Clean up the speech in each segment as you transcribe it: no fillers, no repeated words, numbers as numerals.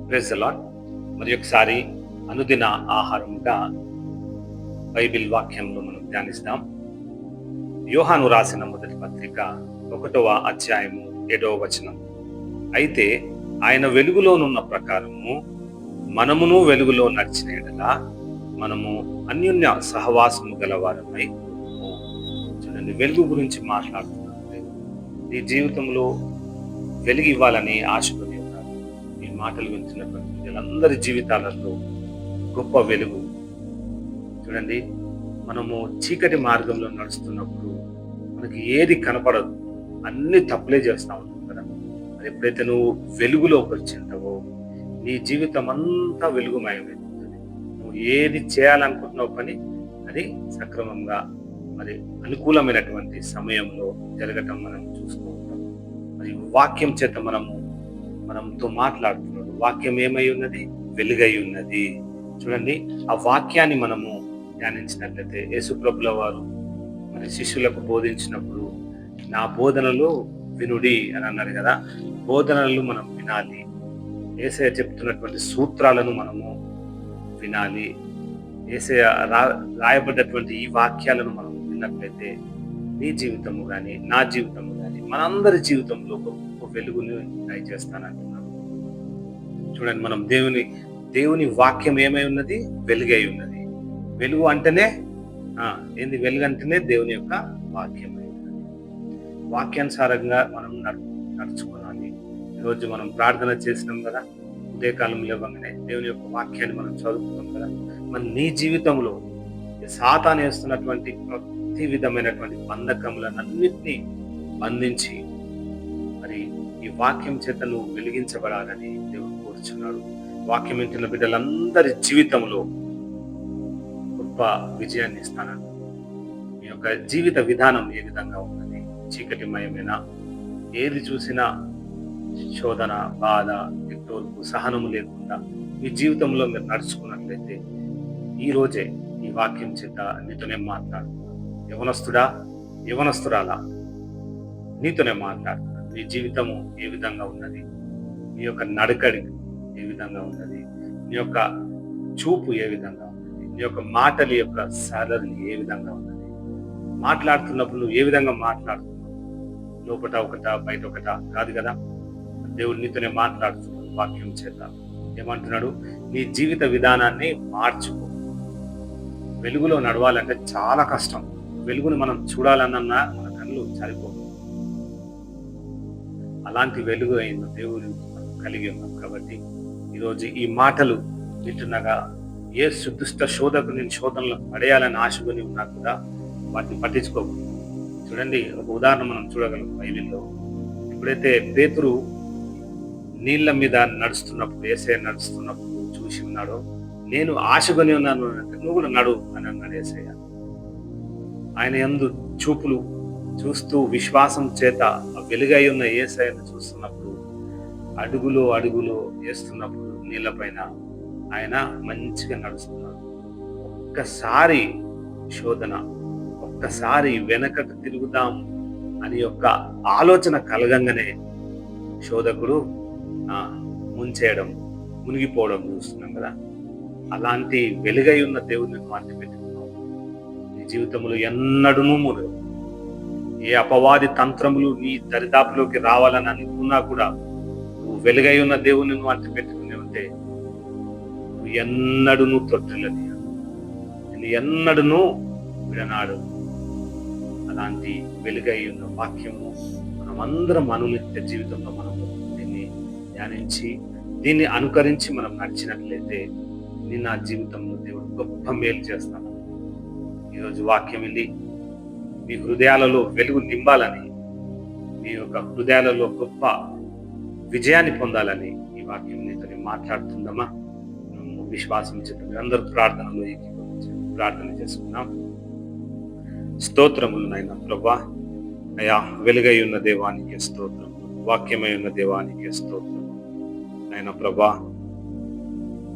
Praise the lord. మరి ఒకసారి అనుదిన ఆహారముగా బైబిల్ వాక్యంలో మనం ధ్యానిస్తాం. యోహాను రాసిన మొదటి పత్రిక 1వ అధ్యాయము 7వ వచనం. అయితే ఆయన వెలుగులోనున్న ప్రకారము మనమును వెలుగులో నడిచిన యెడల మనము అన్యోన్య సహవాసము గలవారమై ఉందుము. చూడండి, వెలుగు గురించి మాట్లాడుతున్నాను. నీ జీవితంలో వెలుగు ఇవ్వాలని ఆశపడి ఉన్నారు. ఈ మాటలు వింటున్నటువంటి వీళ్ళందరి జీవితాలలో గొప్ప వెలుగు. చూడండి, మనము చీకటి మార్గంలో నడుస్తున్నప్పుడు మనకి ఏది కనపడదు, అన్ని తప్పులే చేస్తా ఉంటాం కదా. మరి ఎప్పుడైతే నువ్వు వెలుగులోకి వచ్చింటావో నీ జీవితం అంతా వెలుగుమయమైపోతుంది. నువ్వు ఏది చేయాలనుకుంటున్నావు పని అది సక్రమంగా మరి అనుకూలమైనటువంటి సమయంలో జరగటం మనం చూస్తూ ఉంటాం. మరి వాక్యం చేత మనతో మాట్లాడుతున్నాడు. వాక్యం ఏమై ఉన్నది? వెలుగై ఉన్నది. చూడండి, ఆ వాక్యాన్ని మనము ధ్యానించినట్లయితే యేసుప్రభుల వారు మరి శిష్యులకు బోధించినప్పుడు నా బోధనలు వినుడి అని అన్నారు కదా. బోధనలు మనం వినాలి. యేసయ్య చెప్తున్నటువంటి సూత్రాలను మనము వినాలి. యేసయ్య రాయబడ్డటువంటి ఈ వాక్యాలను మనం విన్నట్లయితే నీ జీవితము కానీ నా జీవితము కానీ మనందరి జీవితంలో గొప్ప వెలుగుని దయచేస్తానంటున్నాను. చూడండి, మనం దేవుని వాక్యం ఏమై ఉన్నది? వెలుగై ఉన్నది. వెలుగు అంటేనే ఏంది? వెలుగు అంటేనే దేవుని యొక్క వాక్యమై ఉన్నది. వాక్యానుసారంగా మనం నడుచుకోవాలి. ఈరోజు మనం ప్రార్థన చేసినాం కదా, ఉదయకాలంలో ఇవ్వగానే దేవుని యొక్క వాక్యాన్ని మనం చదువుకున్నాం కదా. మన నీ జీవితంలో సాతాను వేస్తున్నటువంటి ప్రతి విధమైనటువంటి బంధకములన్నింటినీ బంధించి మరి ఈ వాక్యం చేత నువ్వు వెలిగించబడాలని దేవుడు కోరుచున్నాడు. వాక్యం వింటున్న బిడ్డలందరి జీవితంలో గొప్ప విజయాన్ని ఇస్తానని. మీ యొక్క జీవిత విధానం ఏ విధంగా ఉన్నది? చీకటిమయమైన, ఏది చూసినా శోధన, బాధ, ఎట్టోర్పు, సహనము లేకుండా మీ జీవితంలో మీరు నడుచుకున్నట్లయితే ఈ రోజే ఈ వాక్యం చేత నీతోనే మాట్లాడుతున్నాను. యవనస్తుడా, యవనస్తురాలా, నీతోనే మాట్లాడుతున్నాను. నీ జీవితము ఏ విధంగా ఉన్నది? నీ యొక్క నడకడి ఏ విధంగా ఉన్నది? నీ యొక్క చూపు ఏ విధంగా ఉన్నది? నీ యొక్క మాటల యొక్క సాలరీ ఏ విధంగా ఉన్నది? మాట్లాడుతున్నప్పుడు నువ్వు ఏ విధంగా మాట్లాడుతున్నావు? లోపట ఒకట, బయట ఒకట కాదు కదా. దేవుడు నీతోనే మాట్లాడుతున్నాడు వాక్యం చేత. ఏమంటున్నాడు? నీ జీవిత విధానాన్ని మార్చుకో. వెలుగులో నడవాలంటే చాలా కష్టం. వెలుగుని మనం చూడాలన్నా మన కళ్ళు సరిపో. అలాంటి వెలుగు అయిన దేవుడు కలిగి ఉన్నాం కాబట్టి ఈరోజు ఈ మాటలు వింటున్నాగా ఏ దుష్ట శోధకు నేను శోధనలో పడేయాలని ఆశకొని ఉన్నా కూడా వాటిని పట్టించుకోకు. చూడండి, ఒక ఉదాహరణ మనం చూడగలం బైబిల్లో. ఎప్పుడైతే పేతురు నీళ్ళ మీద నడుస్తున్నప్పుడు, యేసయ్య నడుస్తున్నప్పుడు చూసి ఉన్నాడో, నేను ఆశకొని ఉన్నాను అంటే నువ్వు కూడా నడు అని అన్నాడు యేసయ్య. ఆయన యందు చూపులు చూస్తూ విశ్వాసం చేత వెలుగై ఉన్న యేసయ్యను చూస్తున్నప్పుడు, అడుగులో వేస్తున్నప్పుడు నీళ్ళపైన ఆయన మంచిగా నడుస్తున్నాడు. ఒక్కసారి శోధన, ఒక్కసారి వెనకకు తిరుగుదాం అని యొక్క ఆలోచన కలగంగానే శోధకుడు ముంచేయడం, మునిగిపోవడం చూస్తున్నాం కదా. అలాంటి వెలుగై ఉన్న దేవుడిని మాటి పెట్టుకున్నావు. నీ జీవితంలో ఎన్నడూ మునగవు. ఏ అపవాది తంత్రములు నీ దరిదాపులోకి రావాలని అనుకున్నా కూడా నువ్వు వెలుగై ఉన్న దేవుని నువ్వు అంటి పెట్టుకుని ఉంటే నువ్వు ఎన్నడూ తొట్టిల్లని, నేను ఎన్నడూ విడనాడు. అలాంటి వెలుగై ఉన్న వాక్యము మనమందరం అనునిత్య జీవితంలో మనము దీన్ని ధ్యానించి దీన్ని అనుకరించి మనం నడిచినట్లయితే నా జీవితంలో దేవుడు గొప్ప మేలు చేస్తాను. ఈరోజు వాక్యం వెళ్ళి మీ హృదయాలలో వెలుగు నింపాలని, మీ యొక్క హృదయాలలో గొప్ప విజయాన్ని పొందాలని ఈ వాక్యం నీతో మాట్లాడుతుందమ్మా. మేము విశ్వాసం చేద్దాం. అందరూ ప్రార్థనలో ప్రార్థన చేసుకున్నాం. స్తోత్రములు నాయన ప్రభువా. అయా, వెలుగై ఉన్న దేవానికి స్తోత్రములు, వాక్యమై ఉన్న దేవానికి స్తోత్రములు నాయన ప్రభువా.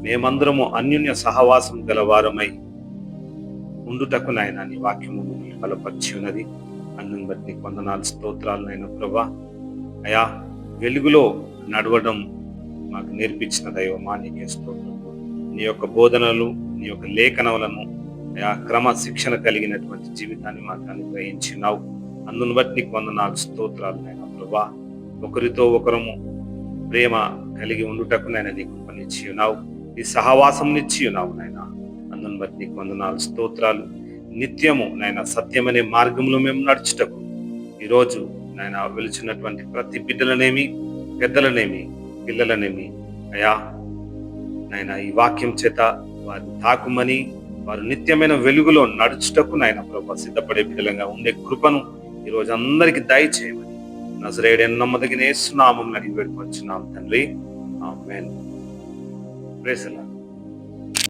మేమందరము అన్యోన్య సహవాసం గలవారమై ఉండుటకు నాయన నీ వాక్యము బలపరిచి ఉన్నది. అందుని బట్టి వందనాలు, స్తోత్రాలు నాయన ప్రభువా. అయా, వెలుగులో నడవడం మాకు నేర్పించిన దైవమా నీకే స్తోత్రము. నీ యొక్క బోధనలు, నీ యొక్క లేఖనములను అయా క్రమశిక్షణ కలిగినటువంటి జీవితాన్ని మాకు అనుగ్రహించినావు. అందును బట్టి నీకు వందనాలు, స్తోత్రాలు నాయనా ప్రభువా. ఒకరితో ఒకరము ప్రేమ కలిగి ఉండుటకు నాయన నీ కృపనిచ్చి ఉన్నావు, నీ సహవాసం నిచ్చి ఉన్నావు నాయన. అందును బట్టి నీకు వందనాలు, స్తోత్రాలు. నిత్యము నాయన సత్యమనే మార్గంలో మేము నడుచుటకు ఈరోజు నాయన వెలుచున్నటువంటి ప్రతి బిడ్డలనేమి, పెద్దలనేమి, పిల్లలనేమి అయా నాయన ఈ వాక్యం చేత వారిని తాకుమని, వారు నిత్యమైన వెలుగులో నడుచుటకు నాయన ప్రభు సిద్ధపడే బిడ్డలంగా ఉండే కృపను ఈరోజు అందరికీ దయచేయమని నజరేయుడైన నమ్మదగిన యేసు నామమున అడిగి వేడుకొంచున్నాం తండ్రి. ఆమేన్. Praise the lord.